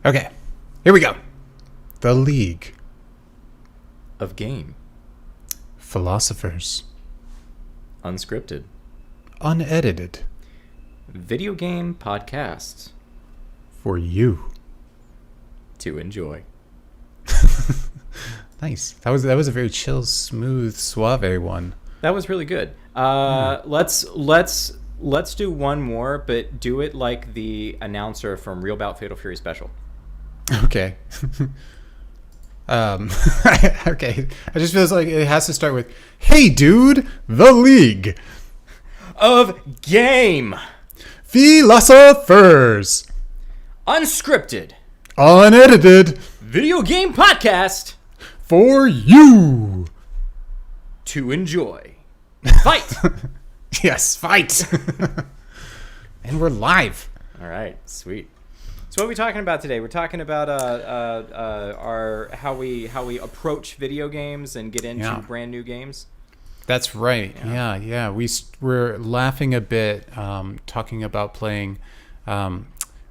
Okay, here we go. The League. Of game. Philosophers. Unscripted. Unedited. Video game podcasts. For you. To enjoy. Nice. That was a very chill, smooth, suave one. That was really good. Let's do one more, but do it like the announcer from Real Bout Fatal Fury Special. Okay. Okay. I just feels like it has to start with, "Hey, dude, the League Of game. Philosophers. Unscripted. Unedited. Video game podcast. For you. To enjoy. Fight. Yes, fight." And we're live. All right, sweet. So what are we talking about today? We're talking about our how we approach video games and get into brand new games. That's right. Yeah. We're laughing a bit, talking about playing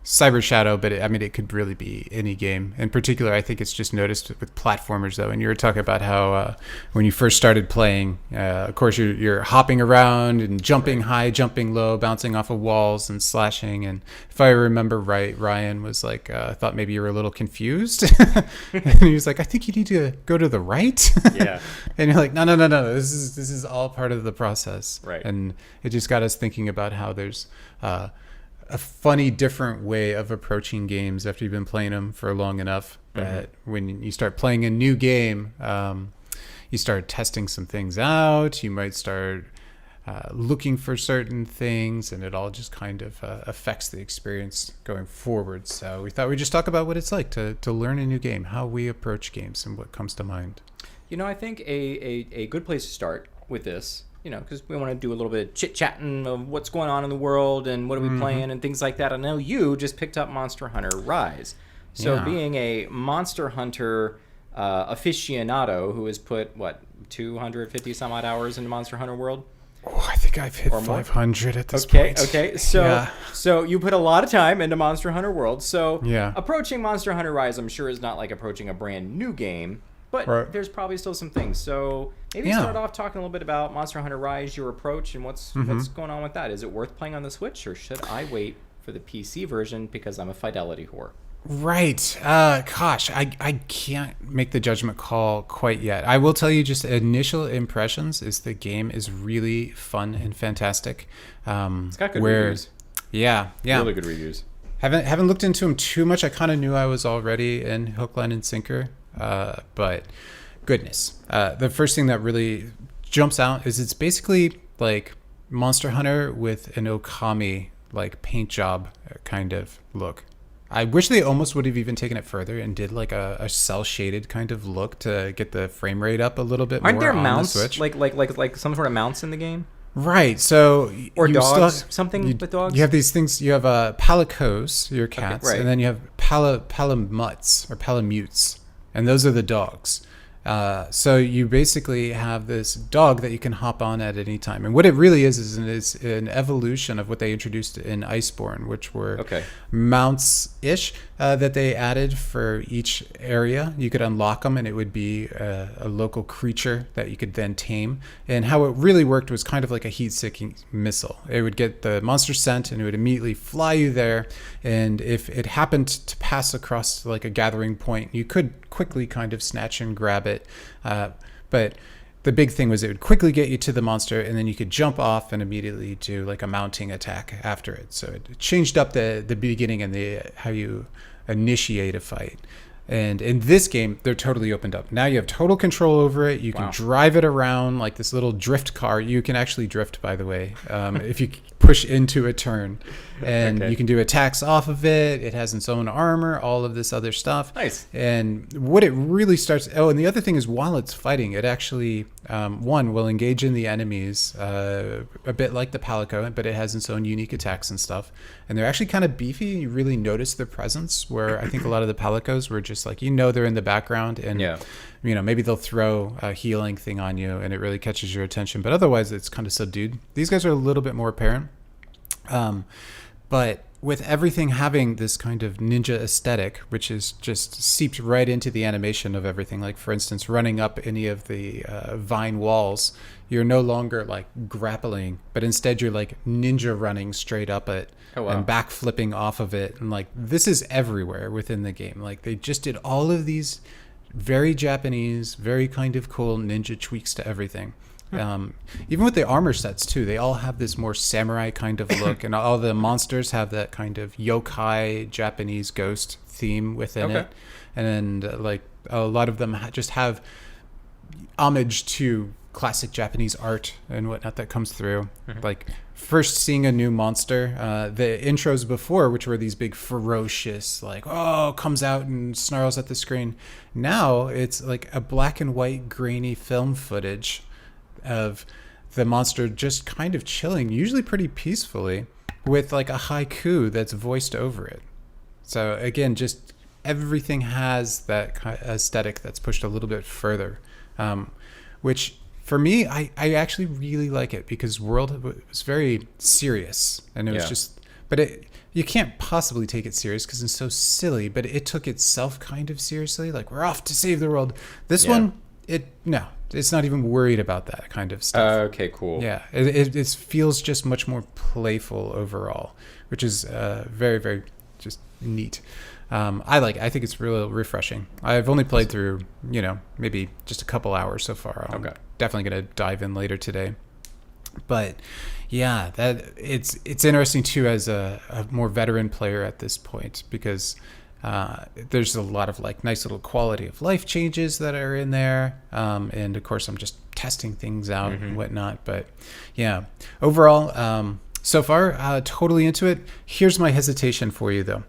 Cyber Shadow, but it could really be any game. In particular, I think it's just noticed with platformers, though. And you were talking about how when you first started playing, of course, you're hopping around and jumping high, jumping low, bouncing off of walls and slashing. And if I remember right, Ryan was like, thought maybe you were a little confused. And he was like, "I think you need to go to the right." Yeah. And you're like, no. This is all part of the process. Right. And it just got us thinking about how there's a funny, different way of approaching games after you've been playing them for long enough that when you start playing a new game, you start testing some things out. You might start looking for certain things, and it all just kind of affects the experience going forward. So we thought we'd just talk about what it's like to learn a new game, how we approach games, and what comes to mind. I think a good place to start with this, because we want to do a little bit of chit-chatting of what's going on in the world and what are we playing and things like that. I know you just picked up Monster Hunter Rise. So being a Monster Hunter aficionado who has put, 250 some odd hours into Monster Hunter World? Oh, I think I've hit 500 at this point. Okay. So you put a lot of time into Monster Hunter World. So approaching Monster Hunter Rise, I'm sure, is not like approaching a brand new game. But there's probably still some things. So maybe start off talking a little bit about Monster Hunter Rise, your approach, and what's going on with that. Is it worth playing on the Switch, or should I wait for the PC version because I'm a fidelity whore? Right. Gosh, I can't make the judgment call quite yet. I will tell you just initial impressions is the game is really fun and fantastic. It's got good reviews. Yeah. Really good reviews. Haven't looked into them too much. I kind of knew I was already in hook, line, and sinker. But goodness, the first thing that really jumps out is it's basically like Monster Hunter with an Okami like paint job kind of look. I wish they almost would have even taken it further and did like a cell shaded kind of look to get the frame rate up a little bit. Aren't more there on mounts the Switch. like some sort of mounts in the game? Right. So or dogs, something with dogs. You have these things. You have palicos, your cats, and then you have palamuts or palamutes. And those are the dogs. So you basically have this dog that you can hop on at any time. And what it really is an evolution of what they introduced in Iceborne, which were mounts-ish that they added for each area. You could unlock them, and it would be a local creature that you could then tame. And how it really worked was kind of like a heat-seeking missile. It would get the monster scent, and it would immediately fly you there. And if it happened to pass across like a gathering point, you could quickly kind of snatch and grab it. But the big thing was it would quickly get you to the monster, and then you could jump off and immediately do like a mounting attack after it. So it changed up the beginning and how you initiate a fight. And in this game, they're totally opened up. Now you have total control over it. You can drive it around like this little drift car. You can actually drift, by the way, if you push into a turn. And you can do attacks off of it. It has its own armor, all of this other stuff. Nice. And what it really starts... Oh, and the other thing is while it's fighting, it actually, will engage in the enemies a bit like the Palico, but it has its own unique attacks and stuff. And they're actually kind of beefy. You really notice their presence, where I think a lot of the Palicos were just like, they're in the background. And, maybe they'll throw a healing thing on you, and it really catches your attention. But otherwise, it's kind of subdued. These guys are a little bit more apparent. But with everything having this kind of ninja aesthetic, which is just seeped right into the animation of everything. Like, for instance, running up any of the vine walls, you're no longer like grappling, but instead you're like ninja running straight up it and back flipping off of it. And like, this is everywhere within the game. Like, they just did all of these very Japanese, very kind of cool ninja tweaks to everything. Even with the armor sets too, they all have this more samurai kind of look, and all the monsters have that kind of yokai Japanese ghost theme within it. And like a lot of them just have homage to classic Japanese art and whatnot that comes through. Like, first seeing a new monster, the intros before, which were these big ferocious, like, comes out and snarls at the screen. Now it's like a black and white grainy film footage of the monster just kind of chilling, usually pretty peacefully, with like a haiku that's voiced over it. So again, just everything has that aesthetic that's pushed a little bit further, which for me, I actually really like it, because World was very serious, and it was just, but you can't possibly take it serious because it's so silly, but it took itself kind of seriously, like, we're off to save the world. This one, it's not even worried about that kind of stuff. Okay, cool. Yeah, it feels just much more playful overall, which is very, very just neat. I think it's really refreshing. I've only played through, maybe just a couple hours so far. I'm definitely going to dive in later today. But yeah, that it's interesting too as a more veteran player at this point, because there's a lot of like nice little quality of life changes that are in there, and of course I'm just testing things out and whatnot. But yeah, overall, so far, totally into it. Here's my hesitation for you though.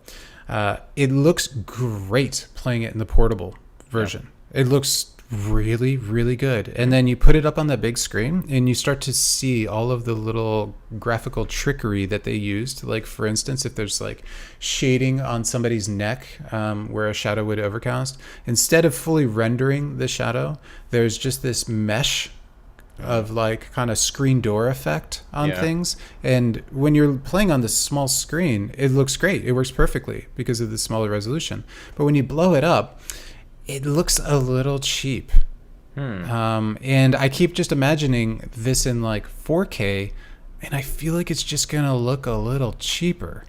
It looks great playing it in the portable version. It looks really, really good. And then you put it up on the big screen and you start to see all of the little graphical trickery that they used. Like, for instance, if there's like shading on somebody's neck, where a shadow would overcast, instead of fully rendering the shadow, there's just this mesh of like kind of screen door effect on things. And when you're playing on this small screen, it looks great. It works perfectly because of the smaller resolution. But when you blow it up, it looks a little cheap. And I keep just imagining this in like 4K, and I feel like it's just going to look a little cheaper.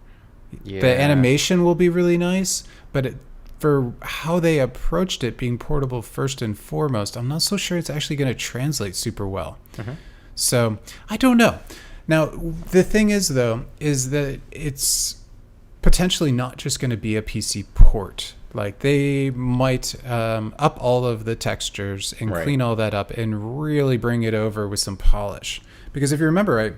Yeah. The animation will be really nice, but for how they approached it being portable first and foremost, I'm not so sure it's actually going to translate super well. So I don't know. Now, the thing is, though, is that it's potentially not just going to be a PC port. Like, they might up all of the textures and clean all that up and really bring it over with some polish. Because if you remember right,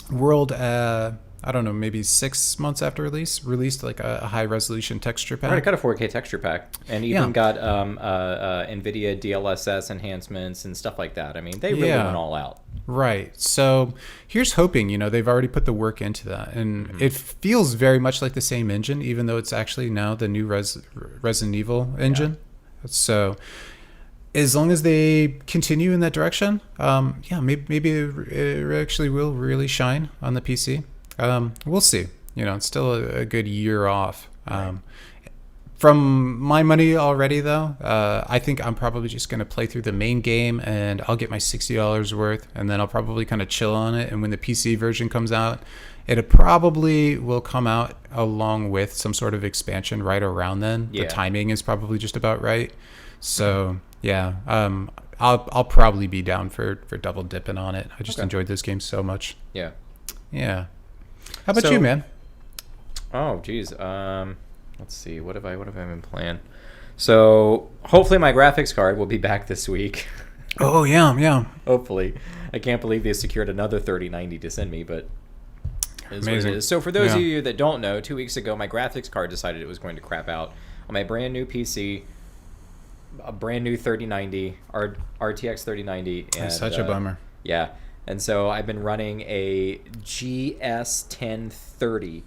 World, I don't know, maybe 6 months after released like a high resolution texture pack. Right, it got a 4K texture pack, and even got NVIDIA DLSS enhancements and stuff like that. I mean, they really went all out. Right. So here's hoping, they've already put the work into that. And it feels very much like the same engine, even though it's actually now the new Resident Evil engine. So as long as they continue in that direction, maybe it actually will really shine on the PC. We'll see. It's still a good year off. From my money already, though, I think I'm probably just going to play through the main game, and I'll get my $60 worth, and then I'll probably kind of chill on it. And when the PC version comes out, it probably will come out along with some sort of expansion right around then. The timing is probably just about right. So I'll probably be down for double dipping on it. I just enjoyed this game so much. Yeah. How about you, man? Oh, geez. Let's see. What have I been playing? So hopefully my graphics card will be back this week. Oh, yeah. Hopefully. I can't believe they secured another 3090 to send me, but it is what it is. So for those of you that don't know, 2 weeks ago, my graphics card decided it was going to crap out on my brand new PC, a brand new 3090, RTX 3090. And, that's such a bummer. Yeah. And so I've been running a GS 1030.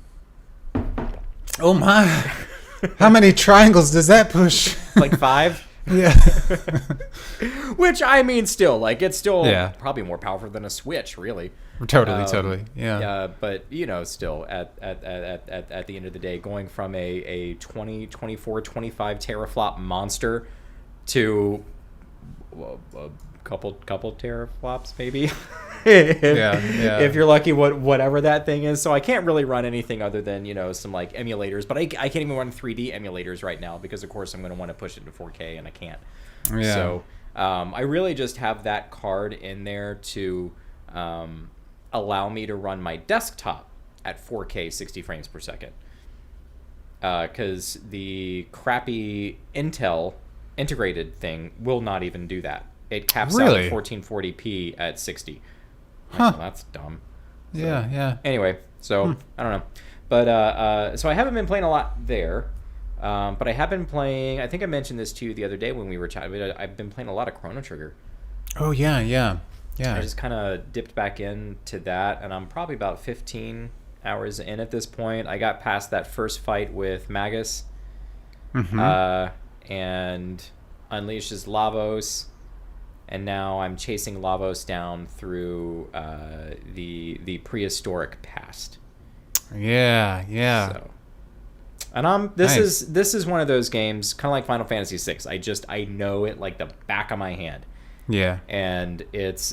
Oh my! How many triangles does that push? Like 5? Yeah. Which, I mean, still, like, it's still probably more powerful than a Switch, really. Totally. Yeah. But still at the end of the day, going from a 20, 24, 25 teraflop monster to a couple teraflops maybe. If you're lucky, whatever that thing is. So I can't really run anything other than some like emulators, but I can't even run 3D emulators right now because of course I'm going to want to push it to 4K and I can't. Yeah. So I really just have that card in there to allow me to run my desktop at 4K 60 frames per second. Because the crappy Intel integrated thing will not even do that. It caps out at 1440p at 60. Huh. Well, that's dumb. So, yeah. Anyway, so I don't know. But so I haven't been playing a lot there. But I have been playing, I think I mentioned this to you the other day when we were chatting, but I've been playing a lot of Chrono Trigger. Oh, yeah. I just kind of dipped back into that, and I'm probably about 15 hours in at this point. I got past that first fight with Magus, and unleashes Lavos, and now I'm chasing Lavos down through the prehistoric past. Yeah. So, and this is one of those games, kind of like Final Fantasy VI. I know it like the back of my hand. Yeah. And it's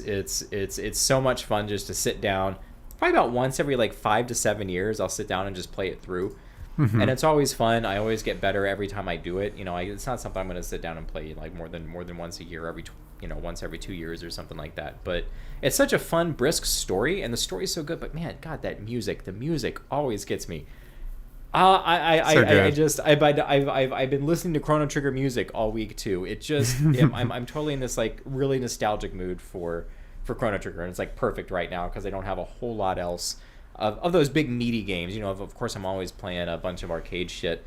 so much fun just to sit down. Probably about once every like 5 to 7 years, I'll sit down and just play it through. And it's always fun. I always get better every time I do it. It's not something I'm going to sit down and play like more than once a year, once every 2 years or something like that. But it's such a fun, brisk story, and the story's so good. But man, God, the music always gets me. I've been listening to Chrono Trigger music all week too. It just I'm totally in this like really nostalgic mood for Chrono Trigger, and it's like perfect right now because I don't have a whole lot else of those big meaty games. Of course I'm always playing a bunch of arcade shit.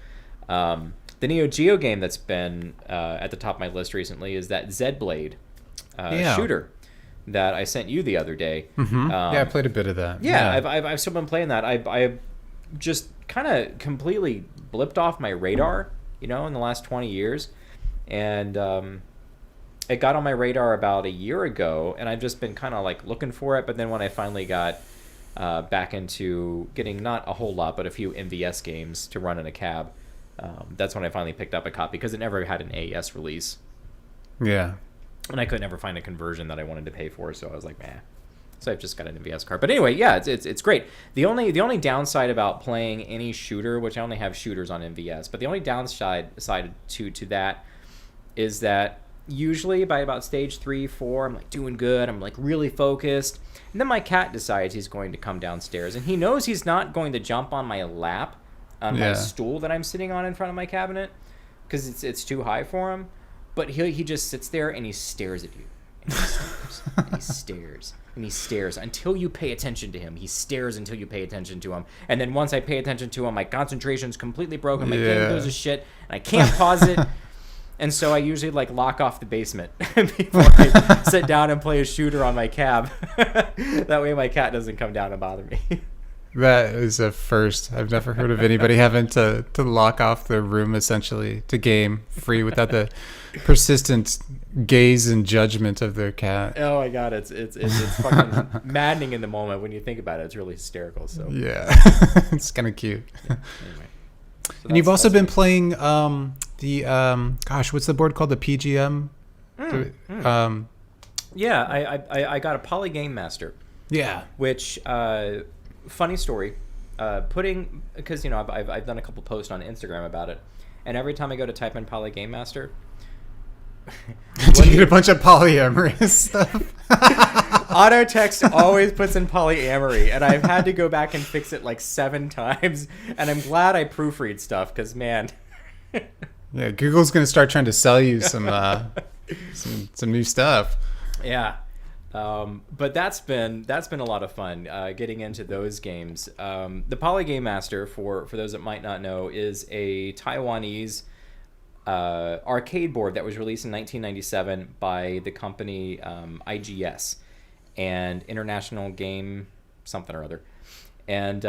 The Neo Geo game that's been at the top of my list recently is that Zed-Blade shooter that I sent you the other day. I played a bit of that. I've still been playing that. I just kind of completely blipped off my radar, in the last 20 years. And it got on my radar about a year ago, and I've just been kind of like looking for it. But then when I finally got back into getting not a whole lot, but a few MVS games to run in a cab, that's when I finally picked up a copy because it never had an AES release. Yeah. And I could never find a conversion that I wanted to pay for, so I was like, meh. So I've just got an MVS card. But anyway, yeah, it's great. The only downside about playing any shooter, which I only have shooters on MVS, but the only downside to that is that usually by about stage 3, 4, I'm like doing good. I'm like really focused. And then my cat decides he's going to come downstairs, and he knows he's not going to jump on my lap on my stool that I'm sitting on in front of my cabinet because it's too high for him. But he just sits there and he stares at you. And he stares. And he stares. And he stares until you pay attention to him. He stares until you pay attention to him. And then once I pay attention to him, my concentration's completely broken. My game goes to shit. And I can't pause it. And so I usually like lock off the basement before I sit down and play a shooter on my cab. That way my cat doesn't come down and bother me. That is a first. I've never heard of anybody having to lock off their room essentially to game free without the persistent gaze and judgment of their cat. Oh my God, it's fucking maddening in the moment when you think about it. It's really hysterical. So yeah, it's kind of cute. Yeah. Anyway, so and you've also been playing what's the board called? The PGM. Yeah, I got a Poly Game Master. Yeah, which. Funny story, because I've done a couple posts on Instagram about it, and every time I go to type in Poly Game Master, you get a bunch of polyamorous stuff. Auto text always puts in polyamory, and I've had to go back and fix it like 7 times, and I'm glad I proofread stuff because man, yeah, Google's gonna start trying to sell you some new stuff. Yeah. But that's been a lot of fun getting into those games. The Poly Game Master, for those that might not know, is a Taiwanese arcade board that was released in 1997 by the company IGS and International Game something or other. And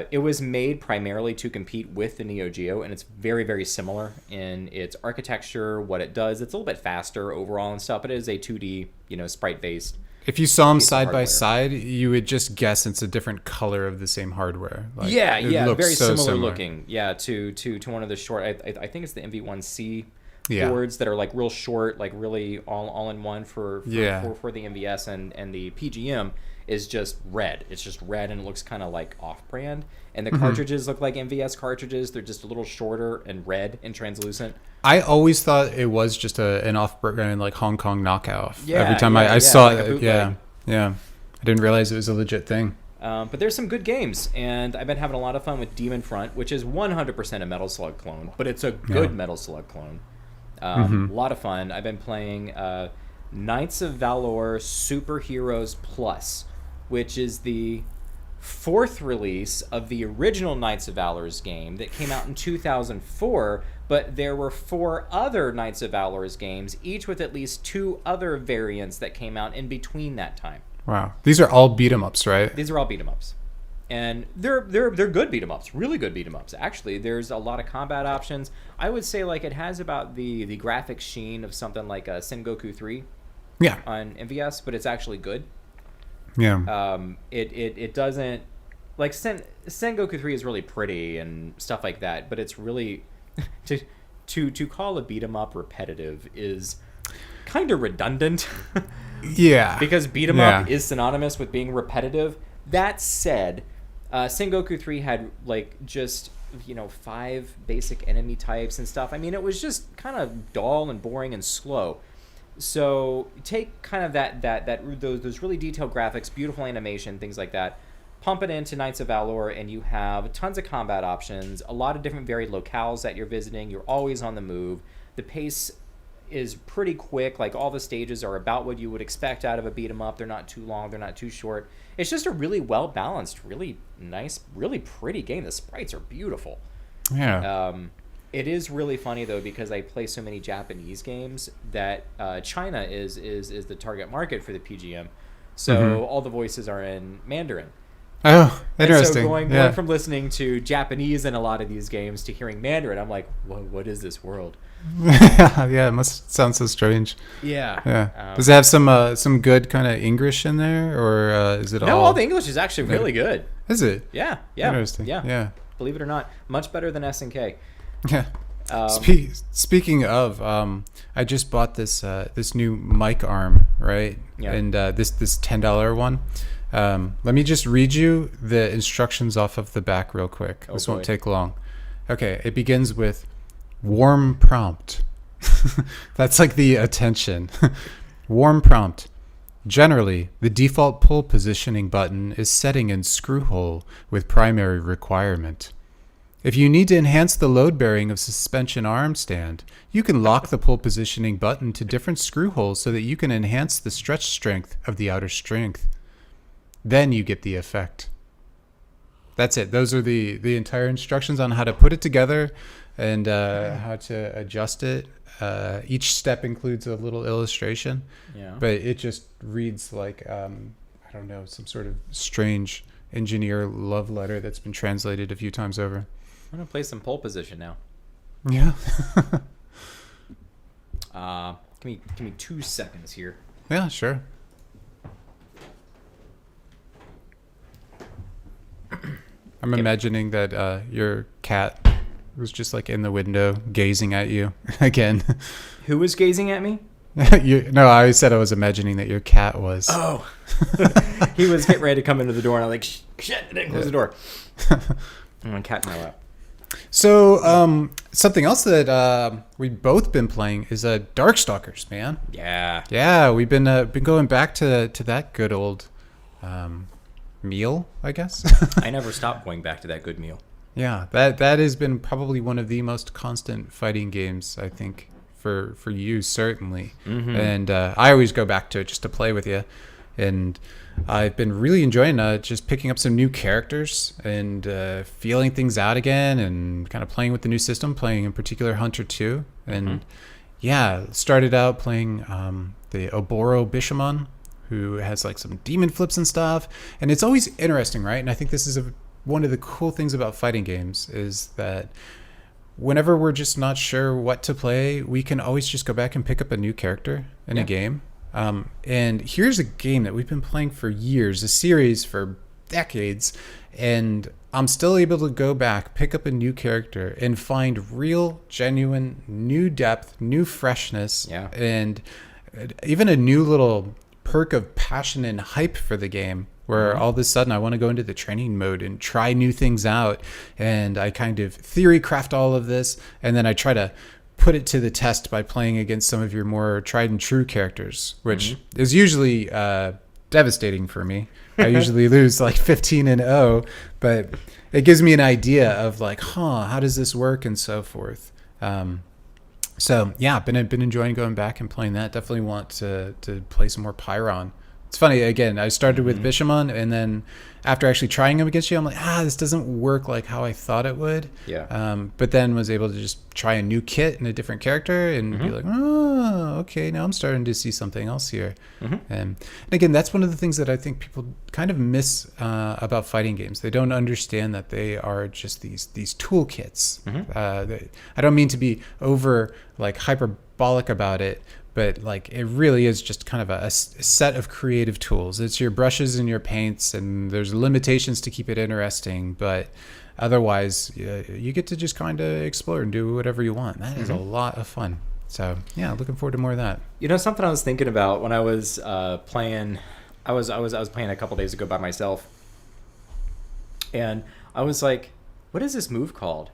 it was made primarily to compete with the Neo Geo, and it's very, very similar in its architecture, what it does. It's a little bit faster overall and stuff, but it is a 2D, sprite-based If you saw them side by side, you would just guess it's a different color of the same hardware. Like, very similar looking. Yeah, to one of the short. I think it's the MV1C boards that are like real short, like really all in one for the MVS, and the PGM is just red. It's just red and it looks kind of like off-brand. And the cartridges look like MVS cartridges. They're just a little shorter and red and translucent. I always thought it was just an off-brand like Hong Kong knockoff. Every time I saw it, I didn't realize it was a legit thing. But there's some good games, and I've been having a lot of fun with Demon Front, which is 100% a Metal Slug clone, but it's a good Metal Slug clone. A lot of fun. I've been playing Knights of Valor Superheroes Plus, which is the 4th release of the original Knights of Valor's game that came out in 2004, but there were 4 other Knights of Valor's games, each with at least 2 other variants that came out in between that time. Wow. These are all beat-em-ups, right? These are all beat-em-ups. And they're good beat-em-ups, really good beat-em-ups. Actually, there's a lot of combat options. I would say like it has about the graphic sheen of something like a Sengoku 3 on MVS, but it's actually good. Yeah. It doesn't like Sengoku 3 is really pretty and stuff like that, but it's really to call a beat 'em up repetitive is kind of redundant. Yeah. Because beat 'em up is synonymous with being repetitive. That said, Sengoku 3 had like just 5 basic enemy types and stuff. I mean, it was just kind of dull and boring and slow. So take kind of those really detailed graphics, beautiful animation, things like that, pump it into Knights of Valor, and you have tons of combat options, a lot of different varied locales that you're visiting. You're always on the move. The pace is pretty quick. Like all the stages are about what you would expect out of a beat 'em up. They're not too long. They're not too short. It's just a really well balanced, really nice, really pretty game. The sprites are beautiful. Yeah. It is really funny though because I play so many Japanese games that China is the target market for the PGM, so all the voices are in Mandarin. Oh, interesting. And so going from listening to Japanese in a lot of these games to hearing Mandarin, I'm like, what is this world? Yeah, it must sound so strange. Yeah. Does it have some good kind of English in there, or is it all? No, all the English is actually really good. Is it? Yeah. Interesting. Yeah. Believe it or not, much better than SNK. Yeah. Speaking of, I just bought this new mic arm, right? Yeah. And this $10 one. Let me just read you the instructions off of the back real quick. This won't take long. Okay, it begins with warm prompt. That's like the attention. Warm prompt. Generally, the default pull positioning button is setting in screw hole with primary requirement. If you need to enhance the load bearing of suspension arm stand, you can lock the pull positioning button to different screw holes so that you can enhance the stretch strength of the outer strength. Then you get the effect. That's it. Those are the entire instructions on how to put it together and how to adjust it. Each step includes a little illustration, but it just reads like, I don't know, some sort of strange engineer love letter that's been translated a few times over. I'm going to play some pole position now. Yeah. Give me 2 seconds here. Yeah, sure. I'm imagining that your cat was just like in the window gazing at you again. Who was gazing at me? No, I said I was imagining that your cat was. Oh. He was getting ready to come into the door and I'm like, shit, I didn't close the door. I'm on cat in my lap. So, something else that we've both been playing is Darkstalkers, man. Yeah, we've been going back to that good old meal, I guess. I never stopped going back to that good meal. Yeah, that has been probably one of the most constant fighting games, I think, for you, certainly. Mm-hmm. And I always go back to it just to play with you. And I've been really enjoying just picking up some new characters and feeling things out again and kind of playing with the new system, playing in particular Hunter 2. And started out playing the Oboro Bishamon, who has like some demon flips and stuff. And it's always interesting, right? And I think this is one of the cool things about fighting games is that whenever we're just not sure what to play, we can always just go back and pick up a new character in a game. And here's a game that we've been playing for years, a series for decades, and I'm still able to go back, pick up a new character, and find real, genuine, new depth, new freshness, and even a new little perk of passion and hype for the game, where all of a sudden I want to go into the training mode and try new things out. And I kind of theory craft all of this, and then I try to put it to the test by playing against some of your more tried and true characters, which is usually devastating for me. I usually lose like 15-0, but it gives me an idea of like, how does this work and so forth. So yeah, been enjoying going back and playing that. Definitely want to play some more Pyron. It's funny, again, I started with Bishamon, and then after actually trying him against you, I'm like, this doesn't work like how I thought it would. Yeah. But then was able to just try a new kit and a different character and be like, okay, now I'm starting to see something else here. And again, that's one of the things that I think people kind of miss about fighting games. They don't understand that they are just these toolkits. I don't mean to be over like hyperbolic about it, but like it really is just kind of a set of creative tools. It's your brushes and your paints, and there's limitations to keep it interesting, but otherwise you get to just kind of explore and do whatever you want. That is a lot of fun. So yeah, looking forward to more of that. You know, something I was thinking about when I was playing, I was playing a couple days ago by myself, and I was like, what is this move called?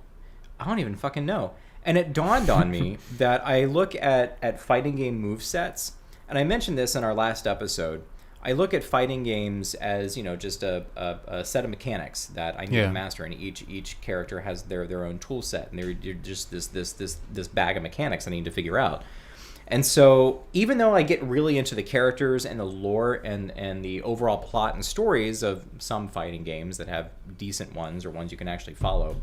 I don't even fucking know. And it dawned on me that I look at fighting game movesets, and I mentioned this in our last episode. I look at fighting games as, you know, just a set of mechanics that I need to master, and each character has their own tool set, and they're just this bag of mechanics I need to figure out. And so even though I get really into the characters and the lore and the overall plot and stories of some fighting games that have decent ones or ones you can actually follow,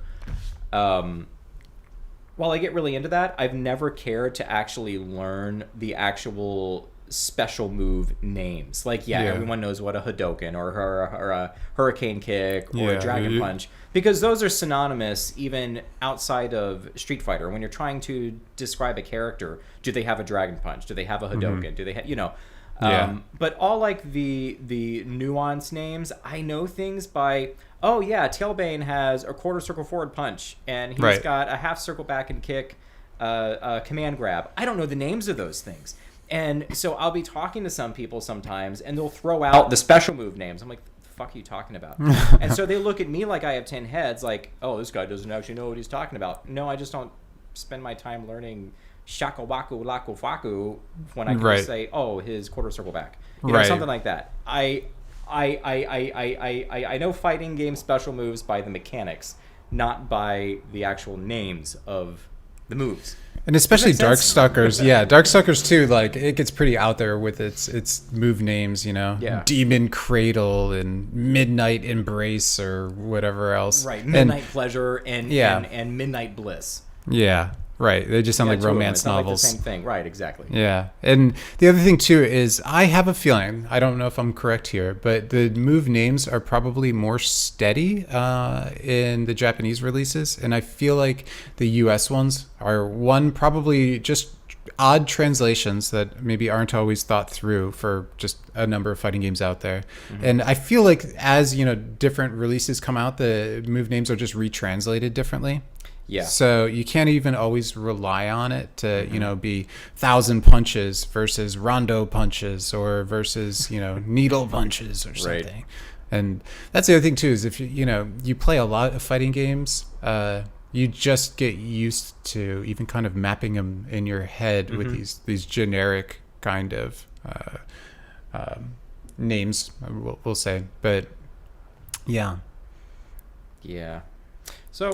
while I get really into that, I've never cared to actually learn the actual special move names. Like, everyone knows what a Hadouken or a Hurricane Kick or a Dragon Punch, because those are synonymous even outside of Street Fighter. When you're trying to describe a character, do they have a Dragon Punch? Do they have a Hadouken? Do they have, you know? But all like the nuanced names, I know things by, Tailbane has a quarter circle forward punch, and he's got a half circle back and kick, command grab. I don't know the names of those things. And so I'll be talking to some people sometimes, and they'll throw out the special move names. I'm like, the fuck are you talking about? And so they look at me like I have 10 heads, like, oh, this guy doesn't actually know what he's talking about. No, I just don't spend my time learning Shakawaku Laku Faku when I can just say, oh, his quarter circle back. You know, something like that. I know fighting game special moves by the mechanics, not by the actual names of the moves. And especially Darkstalkers, Darkstalkers too. Like, it gets pretty out there with its move names, you know, Demon Cradle and Midnight Embrace or whatever else. Right, Midnight Pleasure and Midnight Bliss. Yeah. Right. They just sound like romance novels. Like the same thing. Right. Exactly. Yeah. And the other thing, too, is I have a feeling, I don't know if I'm correct here, but the move names are probably more steady in the Japanese releases. And I feel like the US ones are, probably just odd translations that maybe aren't always thought through for just a number of fighting games out there. And I feel like as, you know, different releases come out, the move names are just retranslated differently. Yeah. So you can't even always rely on it to, you know, be 1,000 punches versus rondo punches or versus, you know, needle punches or something. Right. And that's the other thing too, is if you play a lot of fighting games, you just get used to even kind of mapping them in your head with these generic kind of names, we'll say. But yeah. So,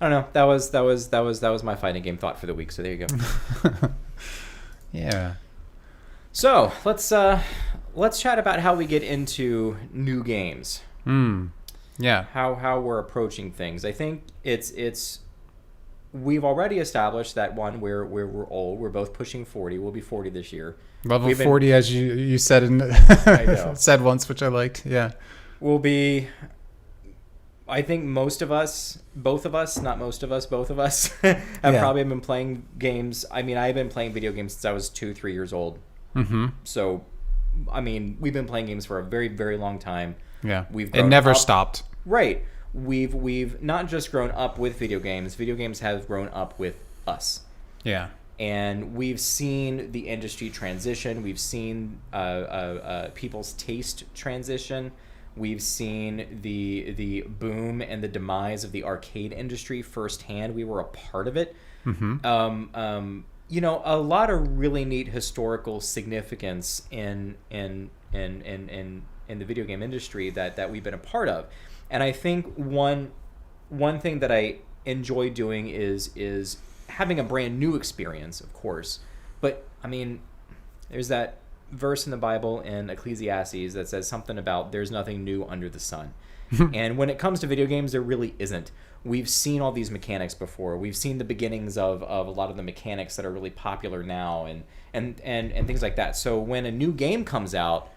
I don't know. That was my fighting game thought for the week. So there you go. Yeah. So let's chat about how we get into new games. Yeah. How we're approaching things. I think it's we've already established that one we're old. We're both pushing 40. We'll be 40 this year. Level 40, as you said said once, which I liked. Yeah. We'll be. I think both of us have probably been playing games. I mean, I've been playing video games since I was 2-3 years old. So, I mean, we've been playing games for a very, very long time. Yeah, it never stopped. Right. We've not just grown up with video games. Video games have grown up with us. Yeah. And we've seen the industry transition. We've seen people's taste transition. We've seen the boom and the demise of the arcade industry firsthand. We were a part of it. You know, a lot of really neat historical significance in the video game industry that we've been a part of. And I think one thing that I enjoy doing is having a brand new experience, of course. But I mean, there's that verse in the Bible in Ecclesiastes that says something about there's nothing new under the sun. And when it comes to video games, there really isn't. We've seen all these mechanics before. We've seen the beginnings of a lot of the mechanics that are really popular now and things like that. So when a new game comes out,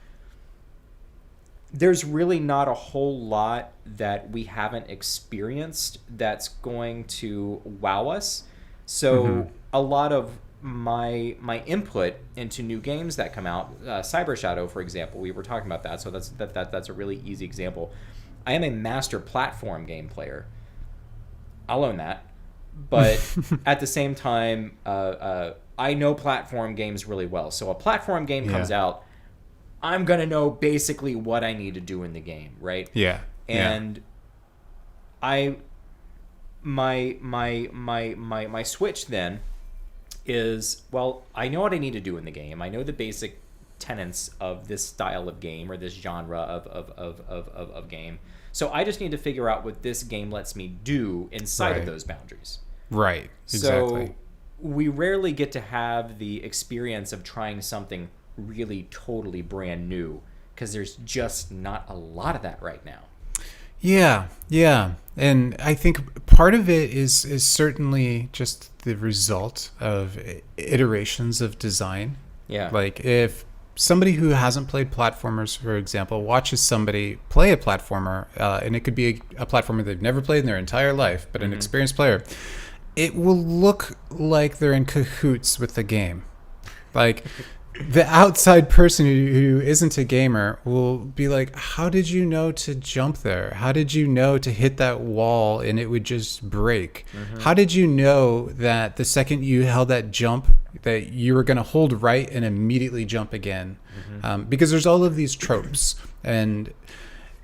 there's really not a whole lot that we haven't experienced that's going to wow us. So a lot of my input into new games that come out, Cyber Shadow, for example, we were talking about that. So that's a really easy example. I am a master platform game player. I'll own that. But at the same time, I know platform games really well. So a platform game comes out, I'm going to know basically what I need to do in the game, right? Yeah. And my switch then is, well, I know what I need to do in the game. I know the basic tenets of this style of game or this genre of game. So I just need to figure out what this game lets me do inside of those boundaries. Right. Exactly. So we rarely get to have the experience of trying something really totally brand new because there's just not a lot of that right now. Yeah. And I think part of it is certainly just the result of iterations of design. Yeah. Like if somebody who hasn't played platformers, for example, watches somebody play a platformer, and it could be a platformer they've never played in their entire life, but an experienced player, it will look like they're in cahoots with the game. Like the outside person who isn't a gamer will be like, how did you know to jump there? How did you know to hit that wall and it would just break? How did you know that the second you held that jump that you were going to hold right and immediately jump again? Because there's all of these tropes, and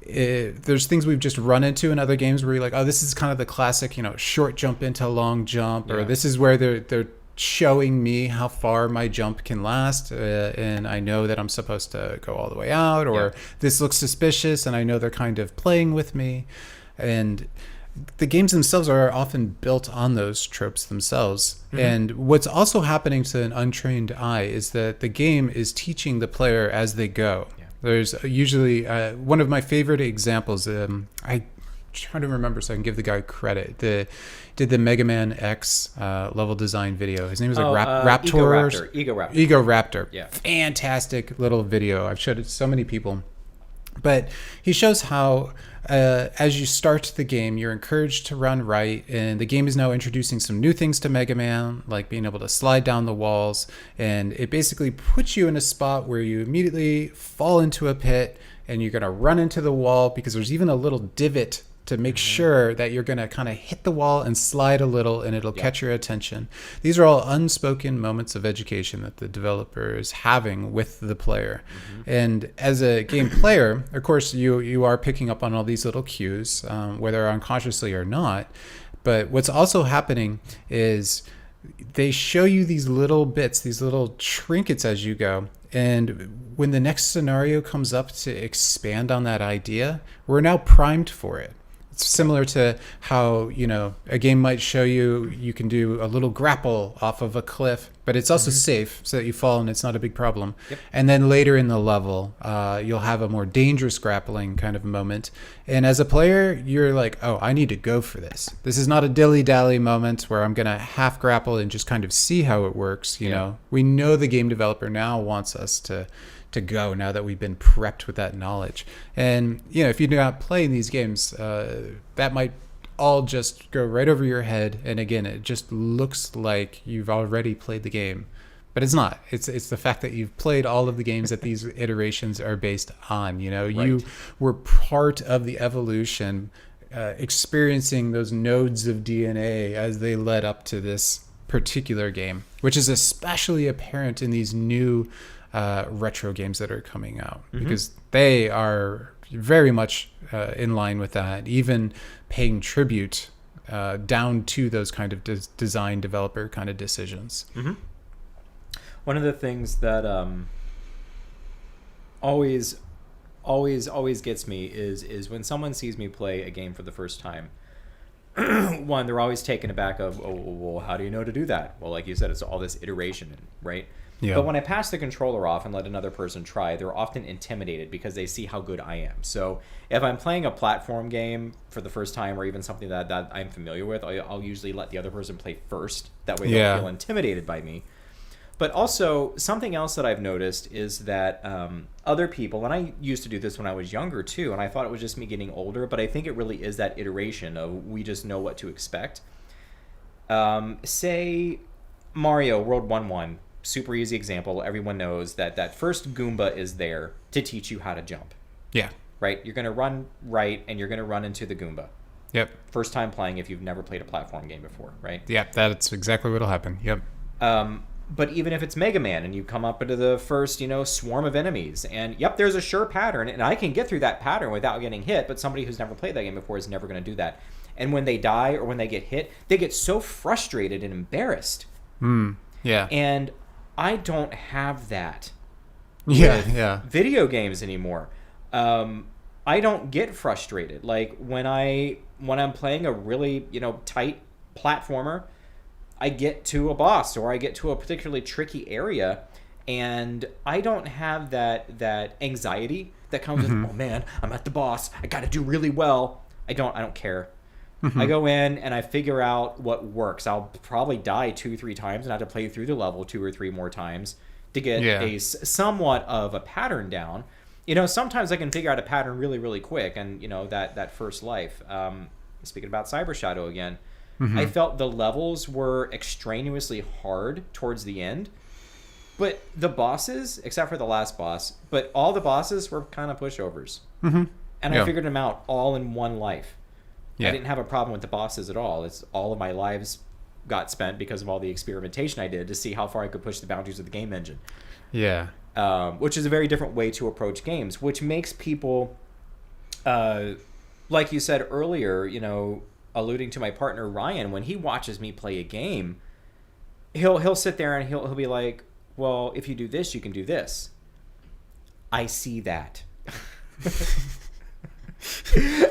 there's things we've just run into in other games where you're like, oh, this is kind of the classic, short jump into long jump, or this is where they're showing me how far my jump can last, and I know that I'm supposed to go all the way out, or this looks suspicious and I know they're kind of playing with me. And the games themselves are often built on those tropes themselves. And what's also happening to an untrained eye is that the game is teaching the player as they go. There's usually one of my favorite examples, I try to remember so I can give the guy credit, did the Mega Man X level design video. His name was Raptor. Ego Raptor. Yeah. Fantastic little video. I've showed it to so many people. But he shows how as you start the game, you're encouraged to run right, and the game is now introducing some new things to Mega Man, like being able to slide down the walls, and it basically puts you in a spot where you immediately fall into a pit, and you're going to run into the wall because there's even a little divot to make sure that you're going to kind of hit the wall and slide a little, and it'll catch your attention. These are all unspoken moments of education that the developer is having with the player. And as a game player, of course, you are picking up on all these little cues, whether unconsciously or not. But what's also happening is they show you these little bits, these little trinkets as you go. And when the next scenario comes up to expand on that idea, we're now primed for it. It's similar to how, a game might show you can do a little grapple off of a cliff, but it's also safe so that you fall and it's not a big problem. And then later in the level, you'll have a more dangerous grappling kind of moment. And as a player, you're like, oh, I need to go for this. This is not a dilly-dally moment where I'm going to half grapple and just kind of see how it works. We know the game developer now wants us to go now that we've been prepped with that knowledge. And if you're not playing these games, that might all just go right over your head, and again, it just looks like you've already played the game, But it's not. It's the fact that you've played all of the games that these iterations are based on. You know, you were part of the evolution, experiencing those nodes of DNA as they led up to this particular game, which is especially apparent in these new retro games that are coming out, because they are very much in line with that, even paying tribute down to those kind of design developer kind of decisions. One of the things that always gets me is when someone sees me play a game for the first time. One, they're always taken aback of, oh, well, how do you know to do that? Well, like you said, it's all this iteration, right? Yeah. But when I pass the controller off and let another person try, they're often intimidated because they see how good I am. So if I'm playing a platform game for the first time, or even something that I'm familiar with, I'll usually let the other person play first. That way they don't feel intimidated by me. But also, something else that I've noticed is that other people, and I used to do this when I was younger too, and I thought it was just me getting older, but I think it really is that iteration of we just know what to expect. Say Mario World 1-1, super easy example. Everyone knows that first Goomba is there to teach you how to jump. Yeah. Right? You're going to run right, and you're going to run into the Goomba. Yep. First time playing if you've never played a platform game before, right? Yep, that's exactly what'll happen. Yep. But even if it's Mega Man and you come up into the first, swarm of enemies, and there's a sure pattern, and I can get through that pattern without getting hit, but somebody who's never played that game before is never going to do that. And when they die or when they get hit, they get so frustrated and embarrassed. Yeah. And I don't have that with video games anymore. I don't get frustrated. Like when I'm playing a really, tight platformer, I get to a boss or I get to a particularly tricky area, and I don't have that anxiety that comes with, oh man, I'm at the boss, I got to do really well. I don't care. I go in and I figure out what works. I'll probably die 2-3 times and have to play through the level 2 or 3 more times to get a somewhat of a pattern down. Sometimes I can figure out a pattern really, really quick, and that first life. Speaking about Cyber Shadow again. I felt the levels were extraneously hard towards the end, but the bosses, except for the last boss, but all the bosses were kind of pushovers. And I figured them out all in one life. I didn't have a problem with the bosses at all. It's all of my lives got spent because of all the experimentation I did to see how far I could push the boundaries of the game engine. Yeah. Which is a very different way to approach games, which makes people, like you said earlier, alluding to my partner Ryan, when he watches me play a game, he'll sit there and he'll be like, well, if you do this, you can do this. I see that.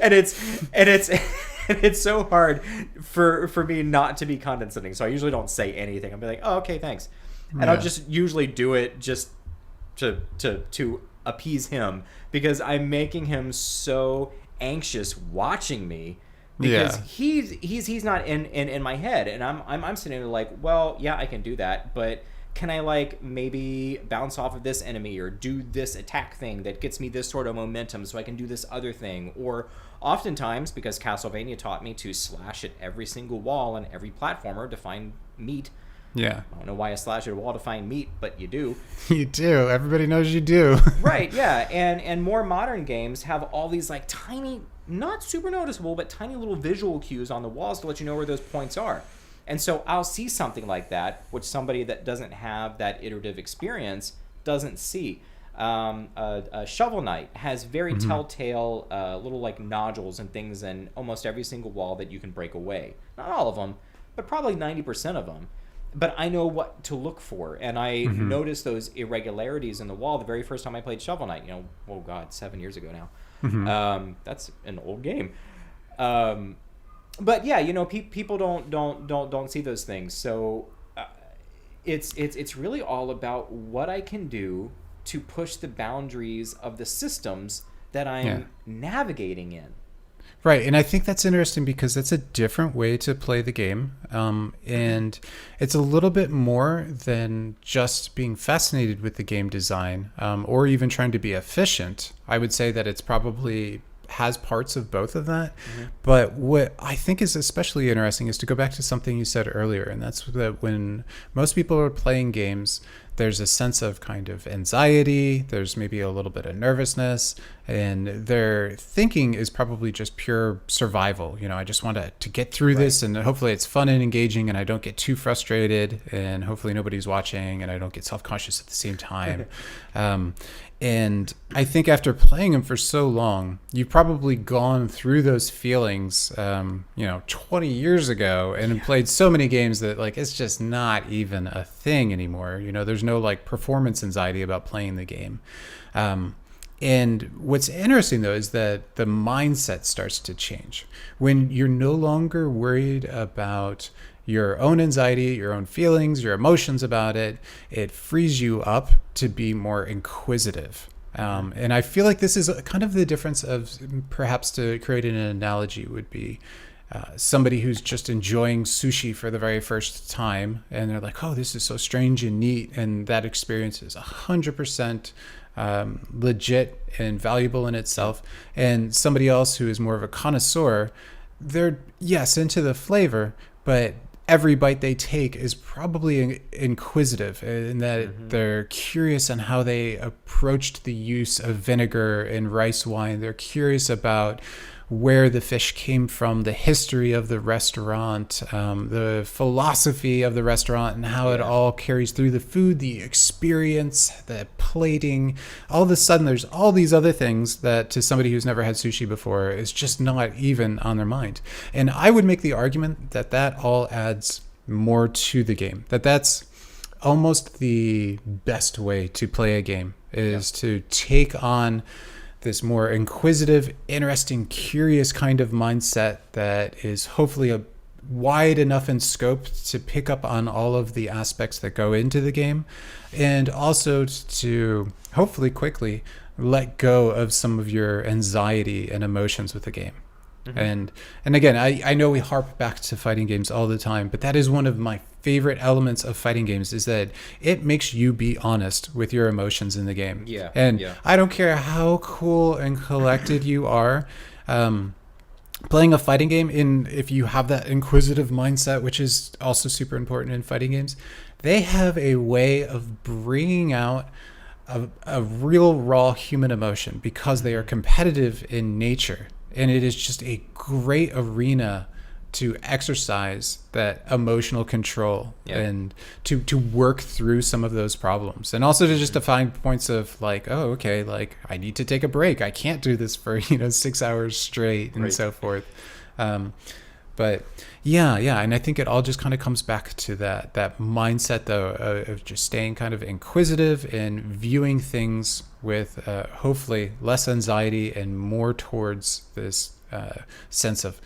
and it's so hard for me not to be condescending. So I usually don't say anything. I'll be like, oh, okay, thanks. And I'll just usually do it just to appease him, because I'm making him so anxious watching me. Because he's not in my head, and I'm sitting there like, well, yeah, I can do that, but can I maybe bounce off of this enemy or do this attack thing that gets me this sort of momentum so I can do this other thing? Or oftentimes, because Castlevania taught me to slash at every single wall and every platformer to find meat. Yeah. I don't know why I slash at a wall to find meat, but you do. You do. Everybody knows you do. Right, yeah. And more modern games have all these tiny, not super noticeable, but tiny little visual cues on the walls to let you know where those points are. And so I'll see something like that, which somebody that doesn't have that iterative experience doesn't see. Shovel Knight has very telltale little nodules and things in almost every single wall that you can break away. Not all of them, but probably 90% of them. But I know what to look for, and I noticed those irregularities in the wall the very first time I played Shovel Knight. 7 years ago now. That's an old game. But yeah, people don't see those things. So it's really all about what I can do to push the boundaries of the systems that I'm navigating in. Right, and I think that's interesting because that's a different way to play the game, and it's a little bit more than just being fascinated with the game design, or even trying to be efficient. I would say that it's probably has parts of both of that. But what I think is especially interesting is to go back to something you said earlier, and that's that when most people are playing games, there's a sense of kind of anxiety, there's maybe a little bit of nervousness, and their thinking is probably just pure survival. I just want to get through this, and hopefully it's fun and engaging, and I don't get too frustrated, and hopefully nobody's watching, and I don't get self-conscious at the same time. And I think after playing them for so long, you've probably gone through those feelings, 20 years ago, and played so many games that like it's just not even a thing anymore. There's no like performance anxiety about playing the game. And what's interesting though is that the mindset starts to change when you're no longer worried about your own anxiety, your own feelings, your emotions about it. It frees you up to be more inquisitive. And I feel like this is kind of the difference of, perhaps to create an analogy, would be somebody who's just enjoying sushi for the very first time, and they're like, oh, this is so strange and neat. And that experience is 100% legit and valuable in itself. And somebody else who is more of a connoisseur, they're, yes, into the flavor, but every bite they take is probably inquisitive in that they're curious on how they approached the use of vinegar in rice wine. They're curious about where the fish came from, the history of the restaurant, the philosophy of the restaurant, and how it all carries through the food, the experience, the plating. All of a sudden, there's all these other things that to somebody who's never had sushi before is just not even on their mind. And I would make the argument that that all adds more to the game, that's almost the best way to play a game, is to take on this more inquisitive, interesting, curious kind of mindset that is hopefully wide enough in scope to pick up on all of the aspects that go into the game, and also to hopefully quickly let go of some of your anxiety and emotions with the game. And again, I know we harp back to fighting games all the time, but that is one of my favorite elements of fighting games, is that it makes you be honest with your emotions in the game. I don't care how cool and collected you are, playing a fighting game, if you have that inquisitive mindset, which is also super important in fighting games, they have a way of bringing out a real raw human emotion because they are competitive in nature. And it is just a great arena to exercise that emotional control and to work through some of those problems. And also to find points of like, oh, okay, like I need to take a break. I can't do this for, 6 hours straight and so forth. But and I think it all just kind of comes back to that mindset though of just staying kind of inquisitive and viewing things with hopefully less anxiety and more towards this sense of